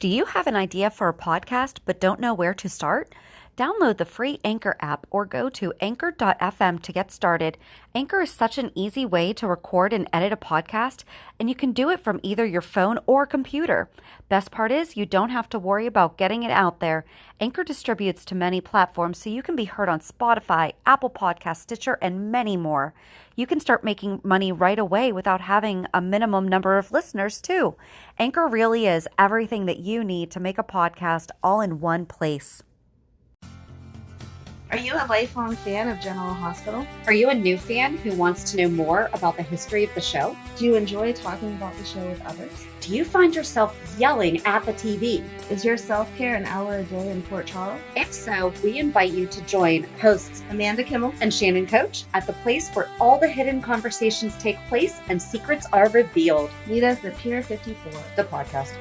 Do you have an idea for a podcast but don't know where to start? Download the free Anchor app or go to anchor.fm to get started. Anchor is such an easy way to record and edit a podcast, and you can do it from either your phone or computer. Best part is you don't have to worry about getting it out there. Anchor distributes to many platforms, so you can be heard on Spotify, Apple Podcasts, Stitcher, and many more. You can start making money right away without having a minimum number of listeners, too. Anchor really is everything that you need to make a podcast all in one place. Are you a lifelong fan of General Hospital? Are you a new fan who wants to know more about the history of the show? Do you enjoy talking about the show with others? Do you find yourself yelling at the TV? Is your self-care an hour a day in Port Charles? If so, we invite you to join hosts Amanda Kimmel and Shannon Coach at the place where all the hidden conversations take place and secrets are revealed. Meet us at Pier 54, the podcast.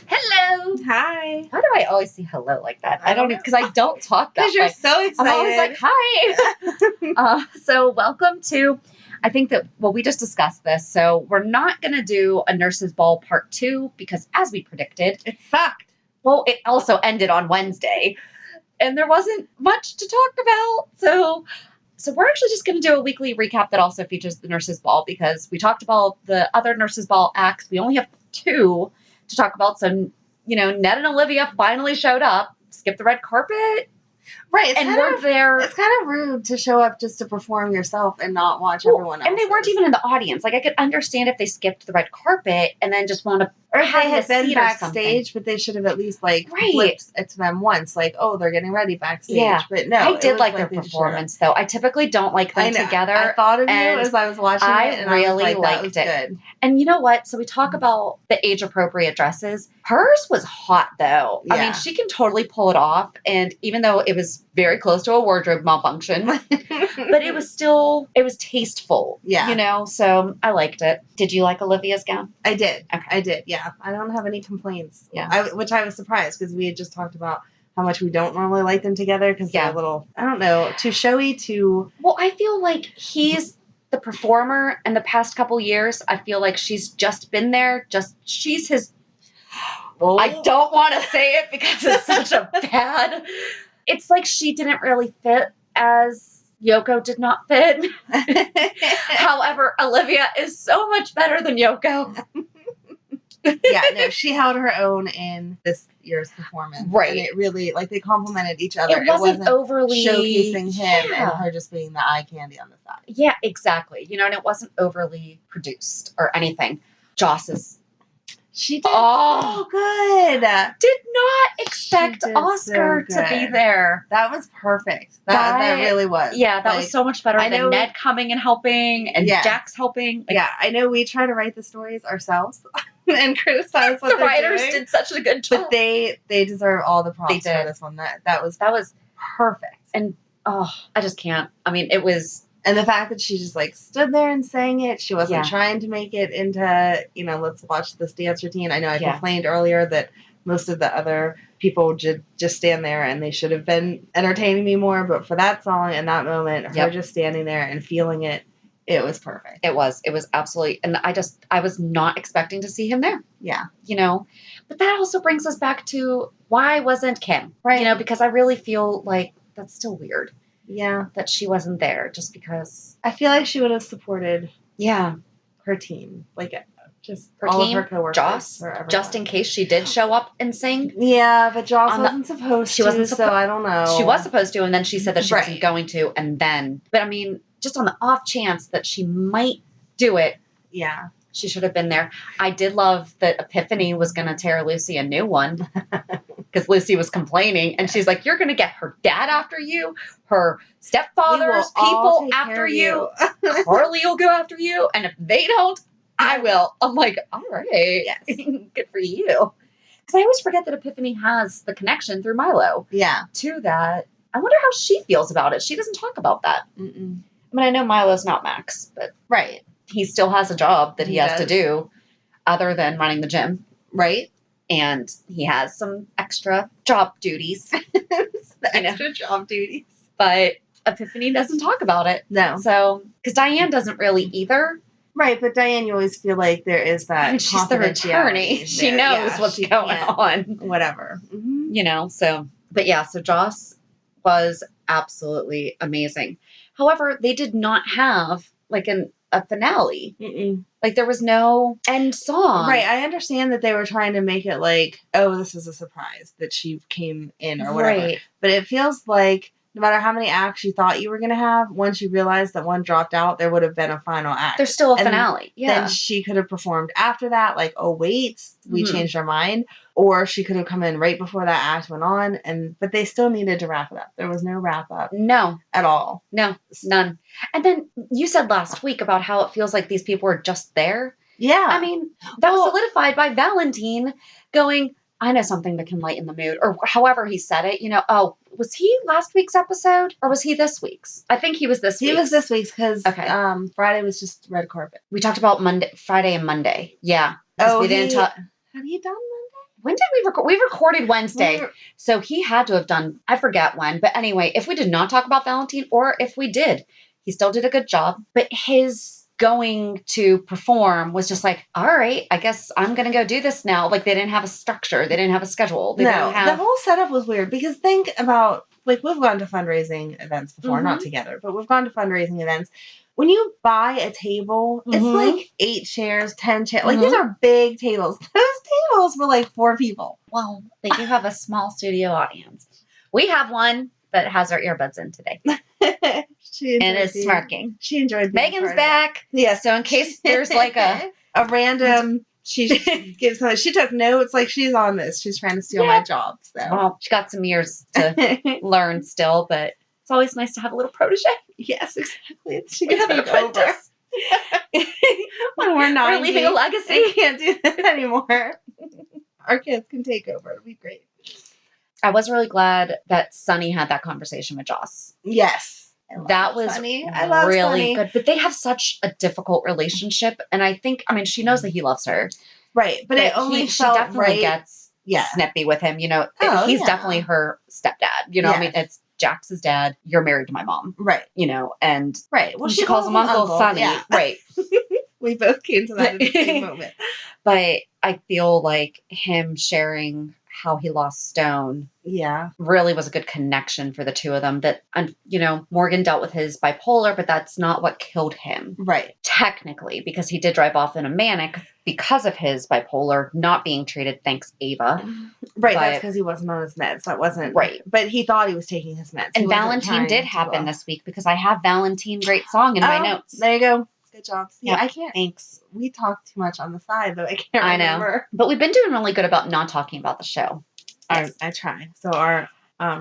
Hello. Hi. Why do I always say hello like that? I don't know, because I don't talk that way. Because you're so excited. I'm always like, hi. So welcome to, I think that, well, we just discussed this. So we're not going to do a Nurses Ball Part 2 because as we predicted, it sucked. Well, it also ended on Wednesday and there wasn't much to talk about. So we're actually just going to do a weekly recap that also features the Nurses Ball because we talked about the other Nurses Ball acts. We only have 2 to talk about. So, you know, Ned and Olivia finally showed up, skipped the red carpet. Right. And we're there. It's kind of rude to show up just to perform yourself and not watch everyone else. And they weren't even in the audience. Like, I could understand if they skipped the red carpet and then just want to, or if they had been seat backstage, but they should have at least flipped it to them once. Like, oh, they're getting ready backstage. Yeah. But no, I did like their performance, though. I typically don't like them together. I thought of you as I was watching it, and really I was like, liked that was it. good. And you know what? So we talk about the age-appropriate dresses. Hers was hot, though. Yeah. I mean, she can totally pull it off. And even though it was very close to a wardrobe malfunction, but it was tasteful. Yeah. You know, so I liked it. Did you like Olivia's gown? I did. Okay. I did. Yeah. I don't have any complaints. Yeah. Which I was surprised because we had just talked about how much we don't normally like them together because they're a little, I don't know, too showy, too. Well, I feel like he's the performer in the past couple years. I feel like she's just been there. She's his. Oh. I don't want to say it because it's such a bad. It's like she didn't really fit as Yoko did not fit. However, Olivia is so much better than Yoko. Yeah, no, she held her own in this year's performance. Right. And it really, they complimented each other. It wasn't overly showcasing him and her just being the eye candy on the side. Yeah, exactly. You know, and it wasn't overly produced or anything. She did so good. Did not expect Oscar to be there. That was perfect. That really was. Yeah, that was so much better than Ned coming and helping and Jax helping. I know we try to write the stories ourselves and criticize what the writers did such a good job. But they deserve all the props for this one. That was perfect. And I just can't. I mean, it was. And the fact that she just stood there and sang it, she wasn't trying to make it into, let's watch this dance routine. I know I complained earlier that most of the other people just stand there and they should have been entertaining me more. But for that song and that moment, her just standing there and feeling it, it was perfect. It was absolutely. And I was not expecting to see him there. Yeah. But that also brings us back to why wasn't Kim? Right. Because I really feel like that's still weird. Yeah. That she wasn't there just because. I feel like she would have supported her team. Just her all team, of her coworkers. Joss, just in case she did show up and sing. Yeah, but Joss wasn't supposed to, so I don't know. She was supposed to, and then she said that she wasn't going to, and then. But I mean, just on the off chance that she might do it. Yeah. She should have been there. I did love that Epiphany was going to tear Lucy a new one because Lucy was complaining. And she's like, you're going to get her dad after you, her stepfather's people after you. Carly will go after you. And if they don't, I will. I'm like, all right. Yes. Good for you. Because I always forget that Epiphany has the connection through Milo. Yeah. To that. I wonder how she feels about it. She doesn't talk about that. Mm-mm. I mean, I know Milo's not Max, but. Right. He still has a job that he has to do other than running the gym. Right. And he has some extra job duties. Job duties. But Epiphany doesn't talk about it. No. So, because Diane doesn't really either. Right, but Diane, you always feel like there is that. I mean, she's the attorney. She knows what's going on. Whatever. Mm-hmm. So, but yeah, so Joss was absolutely amazing. However, they did not have like a finale. Mm-mm. Like there was no end song. Right, I understand that they were trying to make it like, oh, this is a surprise that she came in or whatever. Right. But it feels like no matter how many acts you thought you were going to have, once you realized that one dropped out, there would have been a final act. There's still a finale. Yeah. Then she could have performed after that, like, oh, wait, we changed our mind. Or she could have come in right before that act went on. But they still needed to wrap it up. There was no wrap up. No. At all. No, none. And then you said last week about how it feels like these people were just there. Yeah. I mean, that was solidified by Valentine going, I know something that can lighten the mood, or however he said it, oh, was he last week's episode or was he this week's? I think he was this week's. He was this week's because Friday was just red carpet. We talked about Friday and Monday. Yeah. We didn't talk. Had he done Monday? When did we record? We recorded Wednesday. So he had to have done, I forget when. But anyway, if we did not talk about Valentine or if we did, he still did a good job. But his going to perform was just like, all right, I guess I'm going to go do this now. Like they didn't have a structure. They didn't have a schedule. The whole setup was weird because think about, like we've gone to fundraising events before, not together, but we've gone to fundraising events. When you buy a table, it's like 8 chairs, 10 chairs. Like these are big tables. Those tables were like 4 people. Well, they do have a small studio audience. We have one that has our earbuds in today. And is smirking. She enjoyed being Megan's back. Yeah, so in case there's like a random, she gives her, she took notes, like she's on this. She's trying to steal my job. So. Well, she got some years to learn still, but it's always nice to have a little protege. Yes, exactly. She can take over. When we're leaving a legacy. We can't do that anymore. Our kids can take over. It'll be great. I was really glad that Sunny had that conversation with Joss. Yes. That was Sunny. I love really Sunny. Good. But they have such a difficult relationship. And I think, she knows that he loves her. Right. But it only felt she definitely gets snippy with him. He's definitely her stepdad. It's Jax's dad. You're married to my mom. Right. And right. Well, she calls him Uncle Sunny. Yeah. Right. We both came to that at the same moment. But I feel like him sharing how he lost Stone really was a good connection for the two of them. That, Morgan dealt with his bipolar, but that's not what killed him. Right. Technically, because he did drive off in a manic because of his bipolar not being treated, thanks Ava. Right, that's because he wasn't on his meds. That wasn't... Right. But he thought he was taking his meds. And Valentine did happen this week because I have Valentine Great Song in my notes. There you go. Good job. Yeah, I can't. Thanks. We talk too much on the side, though. I can't remember. I know. But we've been doing really good about not talking about the show. Yes. I try. So our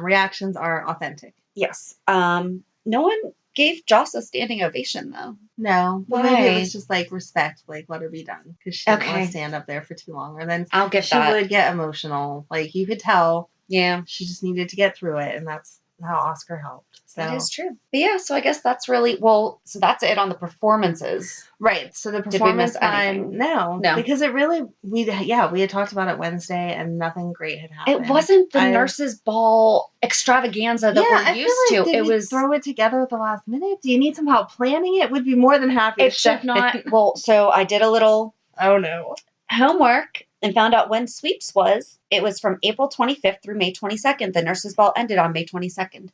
reactions are authentic. Yes. No one gave Joss a standing ovation, though. No. Why? Maybe it was just like respect, like let her be done. Because she didn't want to stand up there for too long. Or then I'll give that. She would get emotional. Like you could tell. Yeah. She just needed to get through it. And that's how Oscar helped. So that is true. But yeah, so I guess that's really so that's it on the performances. Right. So the performance time, no, because it really we had talked about it Wednesday and nothing great had happened. It wasn't the nurses' ball extravaganza that we're used to. It was throw it together at the last minute. Do you need some help planning it? Would be more than happy. It should not. Well, so I did a little homework and found out when sweeps was. It was from April 25th through May 22nd. The nurses' ball ended on May 22nd.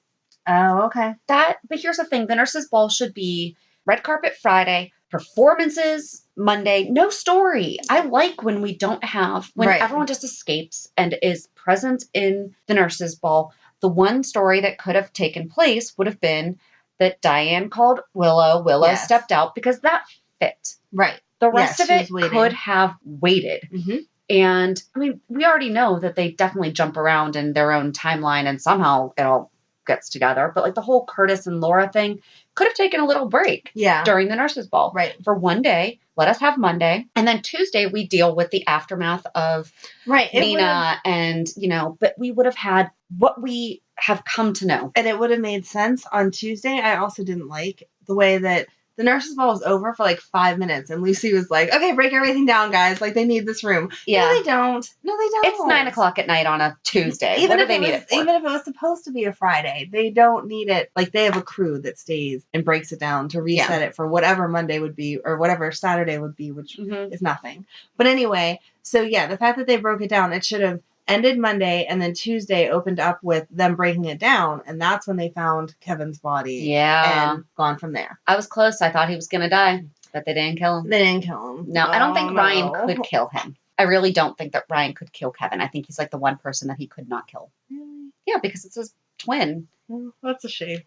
Oh, okay. But here's the thing. The nurses' ball should be red carpet Friday, performances Monday, no story. I like when we don't have, when everyone just escapes and is present in the nurses' ball. The one story that could have taken place would have been that Diane called Willow. Willow stepped out because that fit. Right. The rest of it could have waited. Mm-hmm. And we already know that they definitely jump around in their own timeline and somehow it all gets together. But like the whole Curtis and Laura thing could have taken a little break during the nurses' ball. Right. For one day, let us have Monday. And then Tuesday, we deal with the aftermath of Nina and, but we would have had what we have come to know. And it would have made sense on Tuesday. I also didn't like the way that the nurse's ball was over for like 5 minutes, and Lucy was like, okay, break everything down, guys. Like, they need this room. Yeah. No, they don't. It's 9:00 at night on a Tuesday. What do they need it for? Even if it was supposed to be a Friday, they don't need it. Like, they have a crew that stays and breaks it down to reset it for whatever Monday would be or whatever Saturday would be, which is nothing. But anyway, so yeah, the fact that they broke it down, it should have ended Monday, and then Tuesday opened up with them breaking it down, and that's when they found Kevin's body. Yeah. And gone from there. I was close. I thought he was going to die, but they didn't kill him. They didn't kill him. No, I don't think Ryan could kill him. I really don't think that Ryan could kill Kevin. I think he's like the one person that he could not kill. Really? Yeah, because it's his twin. Well, that's a shame.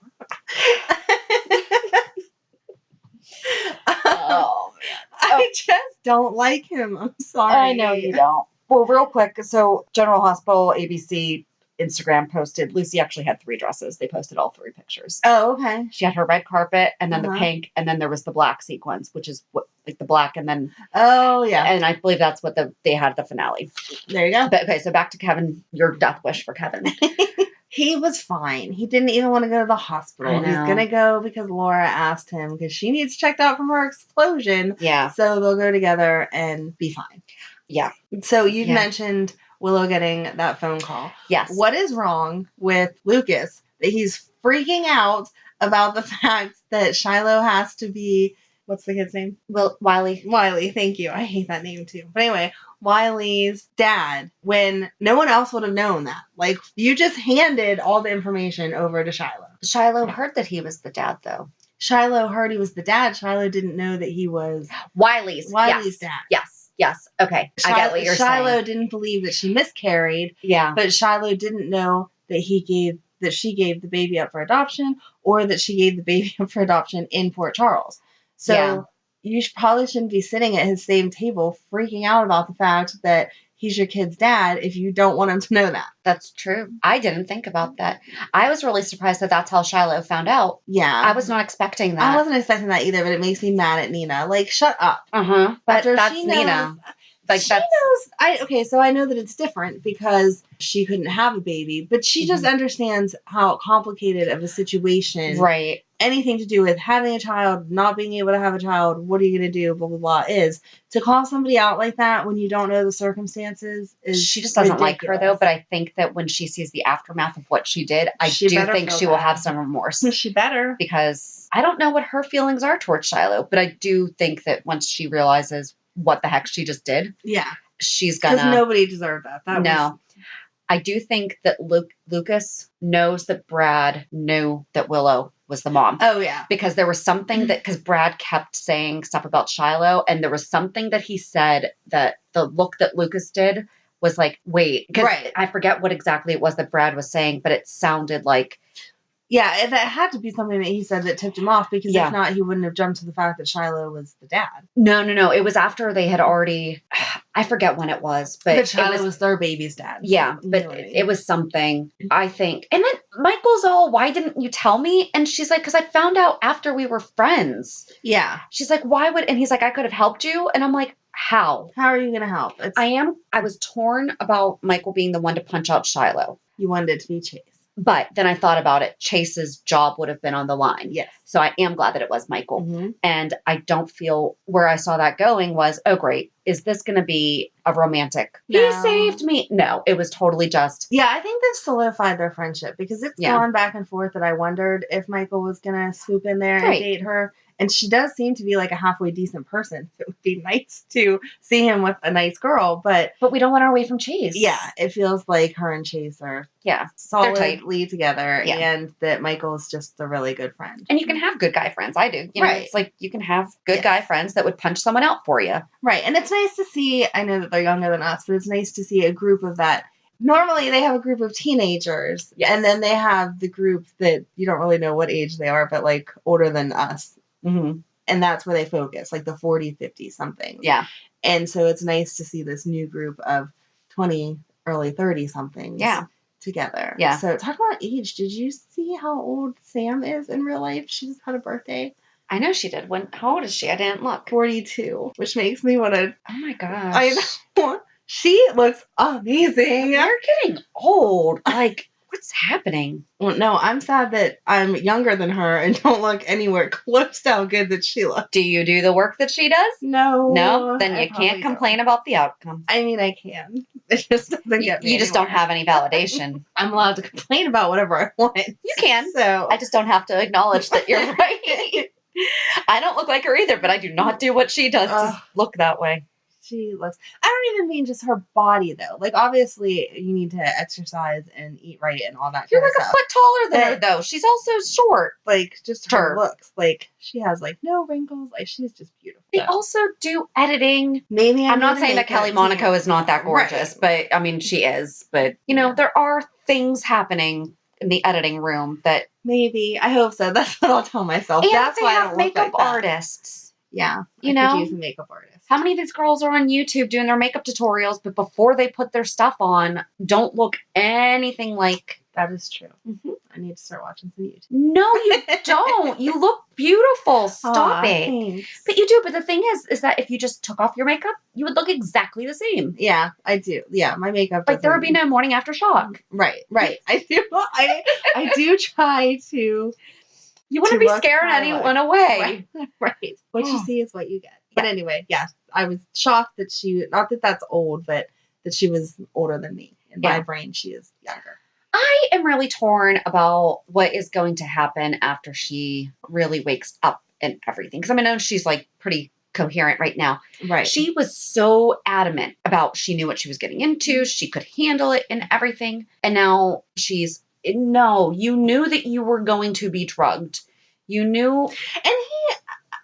Oh, man. I just don't like him. I'm sorry. I know you don't. Well, real quick, so General Hospital ABC Instagram posted, Lucy actually had 3 dresses. They posted all 3 pictures. Oh, okay. She had her red carpet, and then the pink, and then there was the black sequence, which is what, like the black, and then... Oh, yeah. And I believe that's what they had at the finale. There you go. But, okay, so back to Kevin, your death wish for Kevin. He was fine. He didn't even want to go to the hospital. He's going to go because Laura asked him, because she needs checked out from her explosion. Yeah. So they'll go together and be fine. Yeah. So you mentioned Willow getting that phone call. Yes. What is wrong with Lucas that he's freaking out about the fact that Shiloh has to be, what's the kid's name? Wiley. Wiley, thank you. I hate that name too. But anyway, Wiley's dad, when no one else would have known that. Like, you just handed all the information over to Shiloh. Shiloh heard that he was the dad, though. Shiloh heard he was the dad. Shiloh didn't know that he was Wiley's dad. Yes. Okay. I get what you're saying. Shiloh didn't believe that she miscarried. Yeah. But Shiloh didn't know that she gave the baby up for adoption, or that she gave the baby up for adoption in Port Charles. So you probably shouldn't be sitting at his same table freaking out about the fact that he's your kid's dad if you don't want him to know that. That's true. I didn't think about that. I was really surprised that that's how Shiloh found out. Yeah. I was not expecting that. I wasn't expecting that either, but it makes me mad at Nina. Like, shut up. Uh-huh. But that's she Nina. Like, she knows. So I know that it's different because she couldn't have a baby, but she just understands how complicated of a situation. Right. Anything to do with having a child, not being able to have a child, what are you going to do, blah, blah, blah, is to call somebody out like that when you don't know the circumstances is she just doesn't like her, though, but I think that when she sees the aftermath of what she did, I do think she will have some remorse. She better. Because I don't know what her feelings are towards Shiloh, but I do think that once she realizes what the heck she just did, she's gonna... Because nobody deserved that. I do think that Lucas knows that Brad knew that Willow was the mom. Oh, yeah. Because there was something because Brad kept saying stuff about Shiloh, and there was something that he said that the look that Lucas did was like, wait. Because I forget what exactly it was that Brad was saying, but it sounded like... Yeah, that had to be something that he said that tipped him off, because if not, he wouldn't have jumped to the fact that Shiloh was the dad. No. It was after they had already... I forget when it was, but Shiloh was their baby's dad. Yeah, but it was something, I think. And then Michael's all, why didn't you tell me? And she's like, because I found out after we were friends. Yeah. She's like, why would... And he's like, I could have helped you. And I'm like, how? How are you going to help? I was torn about Michael being the one to punch out Shiloh. You wanted it to be Chase. But then I thought about it. Chase's job would have been on the line. Yes. So I am glad that it was Michael. Mm-hmm. And I don't feel where I saw that going was, oh, great. Is this going to be a romantic? No. He saved me. No, it was totally just. Yeah, I think they've solidified their friendship, because it's gone back and forth that I wondered if Michael was going to swoop in there and date her. And she does seem to be like a halfway decent person. It would be nice to see him with a nice girl, but we don't want her away from Chase. Yeah, it feels like her and Chase are solidly together, and that Michael is just a really good friend. And you can have good guy friends. I do. You know, it's like you can have good guy friends that would punch someone out for you. Right, and it's nice to see. I know that they're younger than us, but it's nice to see a group of that. Normally, they have a group of teenagers, and then they have the group that you don't really know what age they are, but like older than us. Mm-hmm. And that's where they focus, like the 40, 50 something. Yeah. And so it's nice to see this new group of 20, early 30 somethings together. Yeah. So talk about age. Did you see how old Sam is in real life? She just had a birthday. I know she did. How old is she? I didn't look. 42, which makes me want to... Oh my gosh. I know. She looks amazing. You're getting old. Like... What What's happening? Well, no, I'm sad that I'm younger than her and don't look anywhere close to how good that she looks. Do you do the work that she does? No. No? Then you can't complain about the outcome. I mean, I can. It just doesn't get me You just don't have any validation. I'm allowed to complain about whatever I want. You can. So I just don't have to acknowledge that you're right. I don't look like her either, but I do not do what she does to look that way. She looks. I don't even mean just her body though. Like obviously you need to exercise and eat right and all that. You're kind like of a foot taller than her though. She's also short. Like just her looks. Like she has like no wrinkles. Like she's just beautiful. They also do editing. Maybe I'm not saying that Kelly Monaco is not that gorgeous, but I mean she is. But you know there are things happening in the editing room that maybe I hope so. That's what I'll tell myself. And that's they why have I don't makeup look like artists. Yeah, you know, use a makeup artist. How many of these girls are on YouTube doing their makeup tutorials, but before they put their stuff on, don't look anything like. That is true. Mm-hmm. I need to start watching some YouTube. No, you don't. You look beautiful. Stop it. Thanks. But you do. But the thing is that if you just took off your makeup, you would look exactly the same. Yeah, I do. Yeah, my makeup. Like there would be no morning after shock. Right. I do. I do try to. You wouldn't be scaring anyone away. Right. What you see is what you get. But anyway, yeah, I was shocked that not that that's old, but that she was older than me. In my brain, she is younger. I am really torn about what is going to happen after she really wakes up and everything. Because I know she's like pretty coherent right now. Right. She was so adamant about she knew what she was getting into. She could handle it and everything. And now no, you knew that you were going to be drugged. You knew.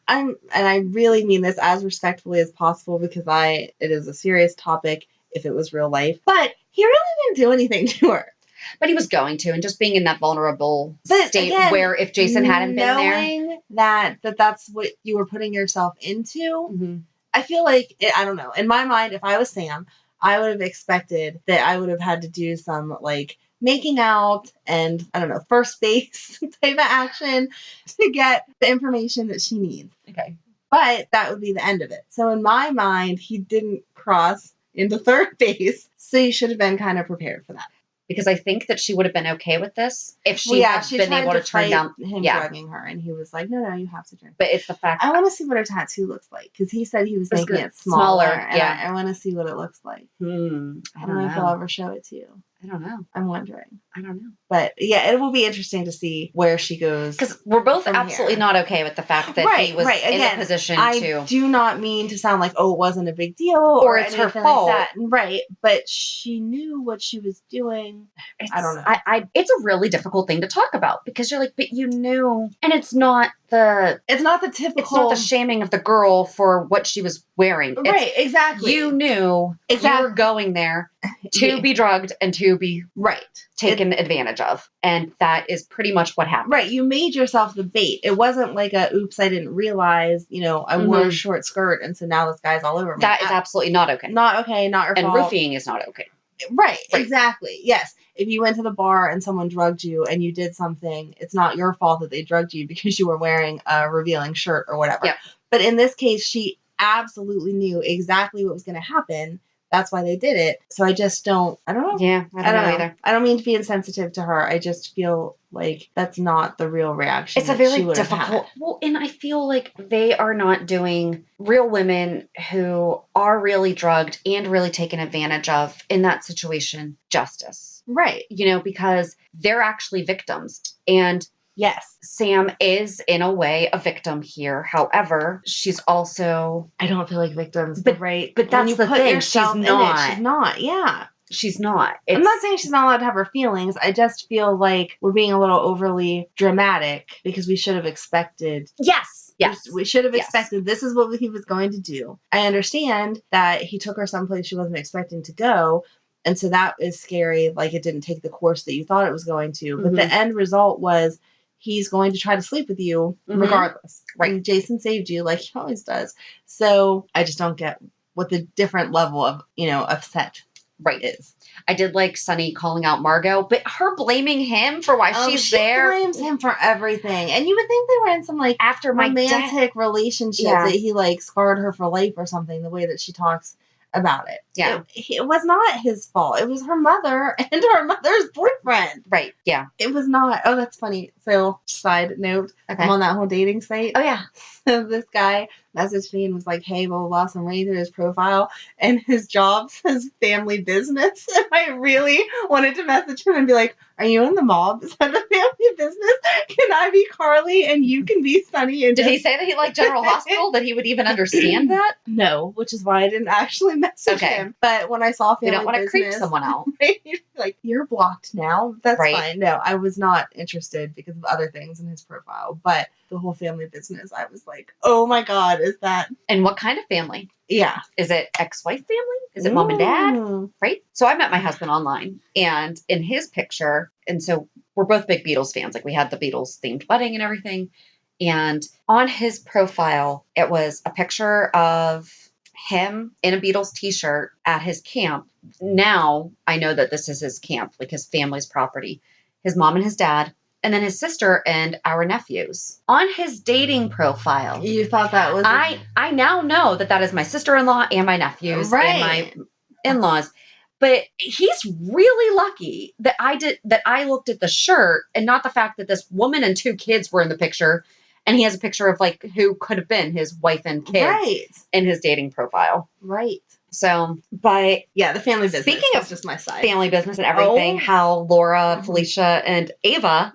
And I really mean this as respectfully as possible because it is a serious topic if it was real life. But he really didn't do anything to her. But he was going to, and just being in that vulnerable state again, where if Jason hadn't been there. Knowing that's what you were putting yourself into, mm-hmm. I feel like, I don't know, in my mind, if I was Sam, I would have expected that I would have had to do some, like, making out and, I don't know, first base type of action to get the information that she needs. Okay. But that would be the end of it. So in my mind, he didn't cross into third base, so you should have been kind of prepared for that. Because I think that she would have been okay with this if she had been able to turn down him drugging her, and he was like, "No, you have to drink." But it's the fact I want to see what her tattoo looks like because he said he was making it smaller. And I want to see what it looks like. I don't know if he'll ever show it to you. I don't know. I'm wondering. I don't know. But yeah, it will be interesting to see where she goes. Because we're both absolutely not okay with the fact that he was in a position to. I do not mean to sound like, it wasn't a big deal. Or it's her fault. Like that. Right. But she knew what she was doing. I don't know. It's a really difficult thing to talk about because you're like, but you knew. And it's not the typical. It's not the shaming of the girl for what she was wearing. Right. Exactly. You knew you were going there to be drugged and to be taken advantage of. And that is pretty much what happened. Right. You made yourself the bait. It wasn't like oops, I didn't realize, I wore a short skirt and so now this guy's all over me. That is absolutely not okay. Not okay. Not your fault. And roofing is not okay. Right. Exactly. Yes. If you went to the bar and someone drugged you and you did something, it's not your fault that they drugged you because you were wearing a revealing shirt or whatever. Yep. But in this case, she absolutely knew exactly what was going to happen. That's why they did it. So I just don't. I don't know. Yeah, I don't know either. I don't mean to be insensitive to her. I just feel like that's not the real reaction. It's a very difficult. Well, and I feel like they are not doing real women who are really drugged and really taken advantage of in that situation justice. Right. Because they're actually victims. And yes, Sam is in a way a victim here. However, she's also. I don't feel like victims. But that's the thing. She's not. She's not. Yeah. She's not. I'm not saying she's not allowed to have her feelings. I just feel like we're being a little overly dramatic because we should have expected. Yes. We should have expected this is what he was going to do. I understand that he took her someplace she wasn't expecting to go. And so that is scary. Like it didn't take the course that you thought it was going to. But the end result was he's going to try to sleep with you regardless. Right. And Jason saved you like he always does. So I just don't get what the different level of, upset is. I did like Sunny calling out Margot, but her blaming him for why she's there. She blames him for everything. And you would think they were in some after romantic relationship that he scarred her for life or something, the way that she talks about it. Yeah. It was not his fault. It was her mother and her mother's boyfriend. Right. Yeah. It was not. Oh, that's funny. So, side note, Okay. I'm on that whole dating site. Oh, yeah. So this guy messaged me and was like, hey, blah, blah, blah. So I'm reading through his profile and his job says family business. And I really wanted to message him and be like, are you in the mob? Is that a family business? Can I be Carly and you can be Sunny? And Did he say that he liked General Hospital? That he would even understand that? No, which is why I didn't actually message him. But when I saw family business. You don't want to creep someone out. Like, you're blocked now. That's right. fine. No, I was not interested because of other things in his profile. But the whole family business, I was like, oh my God, is that. And what kind of family? Yeah. Is it ex-wife family? Is it mom and dad? Right? So I met my husband online, and in his picture, and so we're both big Beatles fans. Like, we had the Beatles themed wedding and everything. And on his profile, it was a picture of him in a Beatles t-shirt at his camp. Now I know that this is his camp, like his family's property. His mom and his dad, and then his sister and our nephews. On his dating profile. You thought that was... I now know that is my sister-in-law and my nephews and my in-laws. But he's really lucky that I looked at the shirt and not the fact that this woman and 2 kids were in the picture. And he has a picture of like who could have been his wife and kids in his dating profile. Right. So, but yeah, the family business. Speaking of just my side. Family business and everything, how Laura, Felicia, and Ava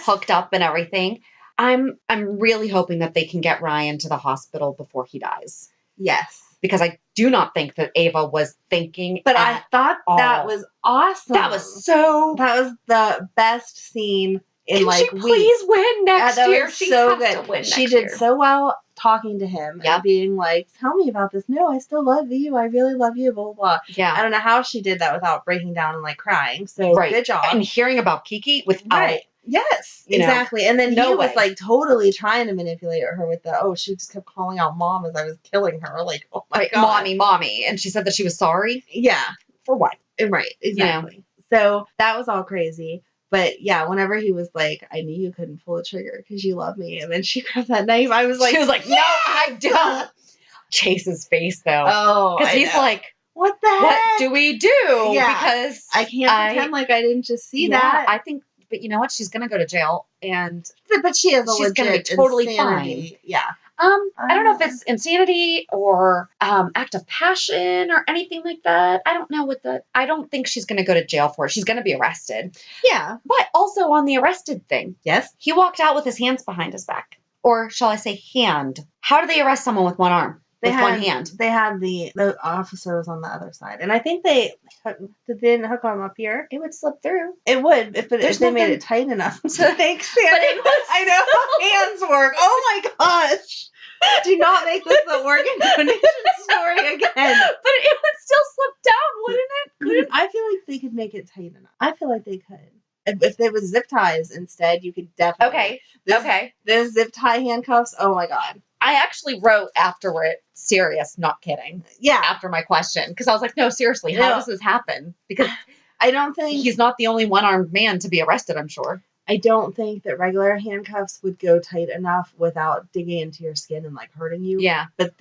hooked up and everything. I'm really hoping that they can get Ryan to the hospital before he dies. Yes. Because I do not think that Ava was thinking. But I thought that was awesome. That was the best scene. Can she please win next year? She so has good. To win she did so well talking to him and being like, tell me about this. No, I still love you. I really love you, blah, blah, blah. Yeah. I don't know how she did that without breaking down and like crying. So good job. And hearing about Kiki without. Yes, exactly. And then he was like totally trying to manipulate her with she just kept calling out mom as I was killing her. Like, oh my God. Mommy. And she said that she was sorry. Yeah. For what? Right. Exactly. So that was all crazy. But yeah, whenever he was like, I knew you couldn't pull the trigger because you love me. And then she grabbed that knife. I was like, she was like, no, I don't. Chase's face though. Oh, because he's like, what the heck? What do we do? Yeah. Because I can't pretend like I didn't just see that. I think, but you know what? She's going to go to jail and. But she is she's going to be totally insanity. fine. Yeah. I don't know if it's insanity or act of passion or anything like that. I don't know I don't think she's going to go to jail for it. She's going to be arrested. Yeah. But also on the arrested thing. Yes. He walked out with his hands behind his back. Or shall I say hand? How do they arrest someone with one arm? One hand? They had the officer was on the other side. And I think they didn't hook him up here. It would slip through. It would if they made it tight enough. So thanks, Sam. But I know how hands work. Oh my gosh. Do not make this the organ donation story again. But it would still slip down, wouldn't it? I feel like they could make it tight enough. I feel like they could. If there was zip ties instead, you could definitely. Okay. There's zip tie handcuffs. Oh my God. I actually wrote afterward, serious, not kidding. Yeah. After my question. Because I was like, no, seriously, how does this happen? Because I don't think. He's not the only one-armed man to be arrested, I'm sure. I don't think that regular handcuffs would go tight enough without digging into your skin and like hurting you. Yeah. But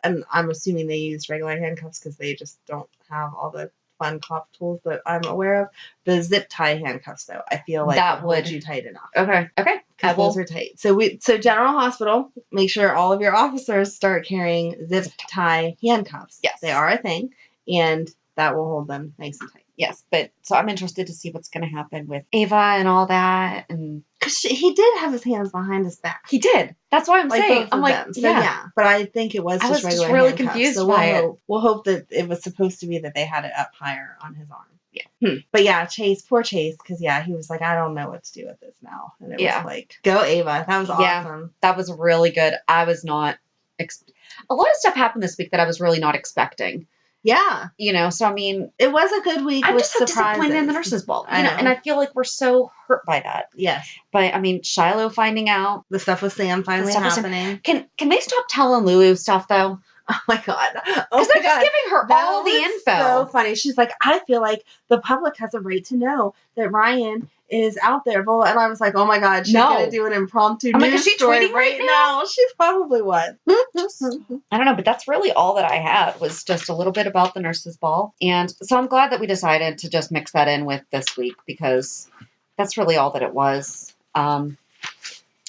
I'm assuming they use regular handcuffs because they just don't have all the fun cop tools that I'm aware of. The zip tie handcuffs, though, I feel like that would hold you tight enough. Okay. Because those are tight. So General Hospital, make sure all of your officers start carrying zip tie handcuffs. Yes. They are a thing, and that will hold them nice and tight. Yes, but so I'm interested to see what's going to happen with Ava and all that, and because he did have his hands behind his back. He did. That's why I'm saying. I'm like, them. So, yeah. But I think it was just regular. I was really confused by it. We'll hope that it was supposed to be that they had it up higher on his arm. Yeah. But yeah, poor Chase, because he was like, I don't know what to do with this now, and it was like, go Ava. That was awesome. Yeah, that was really good. I was not. A lot of stuff happened this week that I was really not expecting. Yeah. So I mean, it was a good week. I'm with just so disappointed in the nurses' ball. And I feel like we're so hurt by that. Yes. But I mean, Shiloh finding out the stuff with Sam finally happening. Can they stop telling Lulu stuff though? Oh my God. Because Oh they're my just God. giving her That all the was info. so funny. She's like, I feel like the public has a right to know that Ryan is out there. And I was like, oh my God, she's going to do an impromptu news is she story tweeting right now? now. She probably was. I don't know, but that's really all that I had was just a little bit about the nurses' ball. And so I'm glad that we decided to just mix that in with this week because that's really all that it was.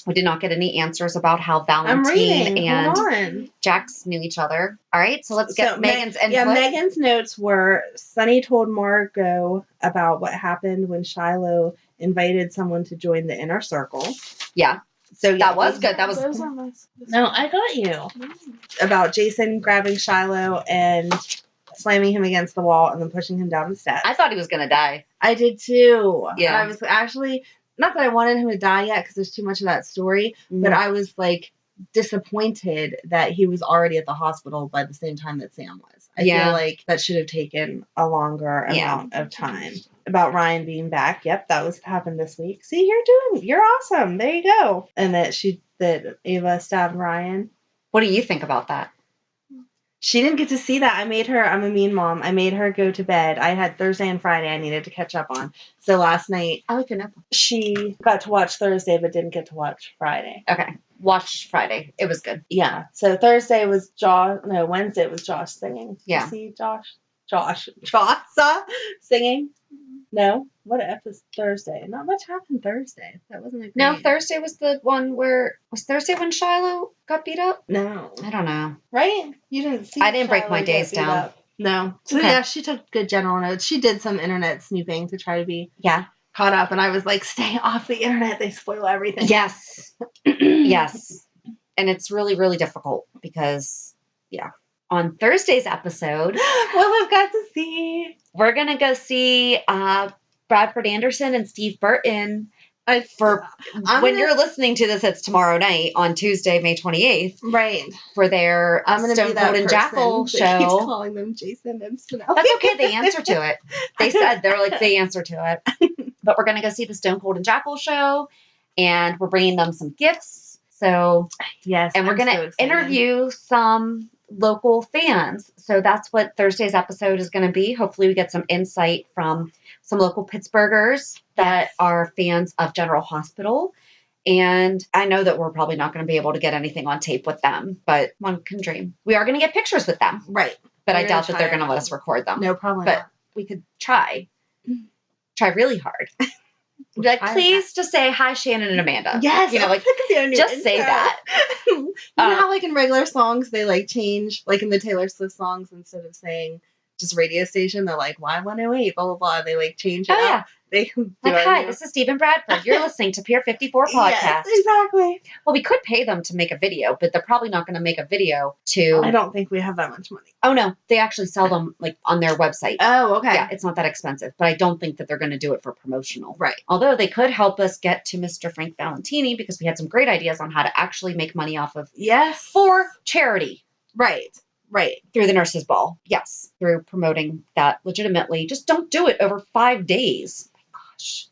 We did not get any answers about how Valentine and Jax knew each other. All right, so let's get Megan's input. Yeah, Megan's notes were Sunny told Margot about what happened when Shiloh invited someone to join the inner circle. Yeah. So yeah, that was good. That was No, I got you. About Jason grabbing Shiloh and slamming him against the wall and then pushing him down the steps. I thought he was going to die. I did too. Yeah. And I was actually, not that I wanted him to die yet because there's too much of that story, but I was like disappointed that he was already at the hospital by the same time that Sam was. I feel like that should have taken a longer amount of time. About Ryan being back. Yep, that happened this week. See, you're awesome. There you go. And that Ava stabbed Ryan. What do you think about that? She didn't get to see that. I'm a mean mom. I made her go to bed. I had Thursday and Friday I needed to catch up on. So last night, I like your nipple. She got to watch Thursday but didn't get to watch Friday. Okay. Watch Friday. It was good. Yeah. So Wednesday was Josh singing. Yeah. You see Josh singing? No? What episode? Thursday. Not much happened Thursday. That wasn't a great... No, Thursday was the one where... Was Thursday when Shiloh got beat up? No. I don't know. Right? You didn't see I didn't break my days down. Up. No. So yeah, she took good general notes. She did some internet snooping to try to be caught up. And I was like, stay off the internet. They spoil everything. Yes. Yes. And it's really, really difficult because, on Thursday's episode... Well, we've got to see... We're going to go see Bradford Anderson and Steve Burton. When you're listening to this, it's tomorrow night on Tuesday, May 28th. Right. For their Stone Cold and Jackal show. He's calling them Jason and Spinelli. That's okay. They answer to it. They said they answer to it. But we're going to go see the Stone Cold and Jackal show. And we're bringing them some gifts. So, yes. And we're going to interview some local fans. So that's what Thursday's episode is going to be. Hopefully we get some insight from some local Pittsburghers that are fans of General Hospital. And I know that we're probably not going to be able to get anything on tape with them, but one can dream. We are going to get pictures with them. Right. But I doubt that they're going to let us record them. No problem. But we could try. Try really hard. Be like, please just say hi, Shannon and Amanda. Yes. Just say that. You know how in regular songs they change, in the Taylor Swift songs, instead of saying just radio station, they're like Y108, blah, blah, blah. They change it up. Yeah. They hi, this is Stephen Bradford. You're listening to Pier 54 podcast. Yes, exactly. Well, we could pay them to make a video, but they're probably not going to make a video to... I don't think we have that much money. Oh, no. They actually sell them on their website. Oh, okay. Yeah, it's not that expensive, but I don't think that they're going to do it for promotional. Right. Although they could help us get to Mr. Frank Valentini because we had some great ideas on how to actually make money off of... Yes. For charity. Right. Right. Through the nurses' ball. Yes. Through promoting that legitimately. Just don't do it over 5 days. Oh my gosh.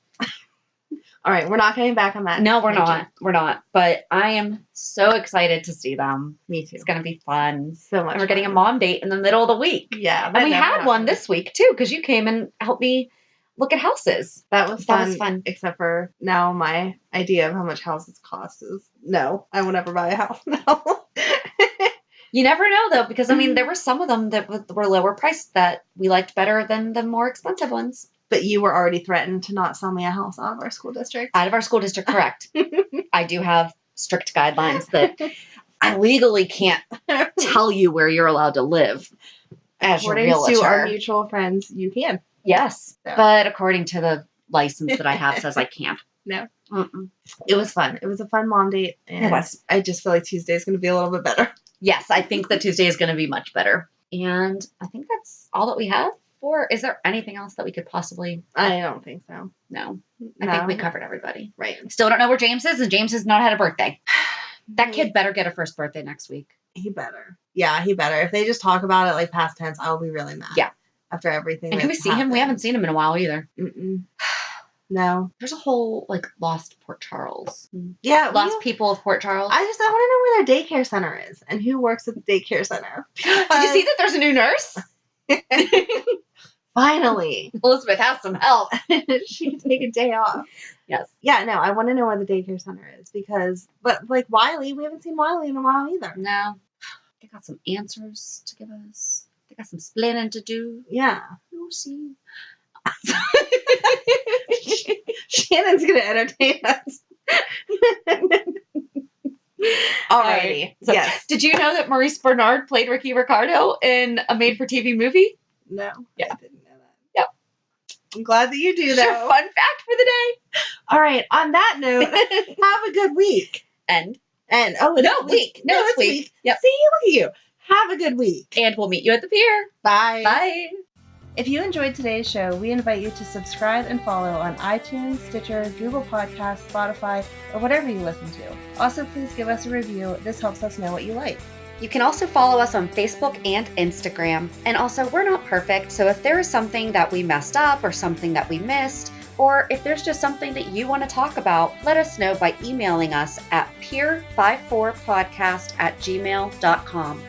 All right. We're not coming back on that. No, we're not. We're not. But I am so excited to see them. Me too. It's going to be fun. So much. And we're getting a mom date in the middle of the week. Yeah. And we had one this week too, because you came and helped me look at houses. That was fun. Except for now my idea of how much houses cost is no. I will never buy a house now. You never know, though, because, there were some of them that were lower priced that we liked better than the more expensive ones. But you were already threatened to not sell me a house out of our school district. Out of our school district, correct. I do have strict guidelines that I legally can't tell you where you're allowed to live as your realtor. According to our mutual friends, you can. Yes, so. But according to the license that I have says I can't. No. Mm-mm. It was fun. It was a fun mom date. And it was. I just feel like Tuesday's going to be a little bit better. Yes, I think that Tuesday is going to be much better. And I think that's all that we have for. Is there anything else that we could possibly... I don't think so. No. I think we covered everybody. Right. Still don't know where James is, and James has not had a birthday. That kid better get a first birthday next week. He better. Yeah, he better. If they just talk about it past tense, I'll be really mad. Yeah. After everything. And can we see him? We haven't seen him in a while either. Mm-mm. No. There's a whole, like, Lost Port Charles. Yeah. Lost People of Port Charles. I want to know where their daycare center is and who works at the daycare center. Did you see that there's a new nurse? Finally. Elizabeth has some help. She can take a day off. Yes. Yeah, no, I want to know where the daycare center is but like Wiley, we haven't seen Wiley in a while either. No. They got some answers to give us. They got some splaining to do. Yeah. We'll see. Shannon's going to entertain us. Alrighty. So, yes. Did you know that Maurice Bernard played Ricky Ricardo in a made-for-TV movie? No. Yeah. I didn't know that. Yep. I'm glad that you do that. Fun fact for the day. All right. On that note, have a good week. And week. No, it's week. Yep. See, look at you. Have a good week. And we'll meet you at the pier. Bye. Bye. If you enjoyed today's show, we invite you to subscribe and follow on iTunes, Stitcher, Google Podcasts, Spotify, or whatever you listen to. Also, please give us a review. This helps us know what you like. You can also follow us on Facebook and Instagram. And also, we're not perfect, so if there is something that we messed up or something that we missed, or if there's just something that you want to talk about, let us know by emailing us at peer54podcast@gmail.com.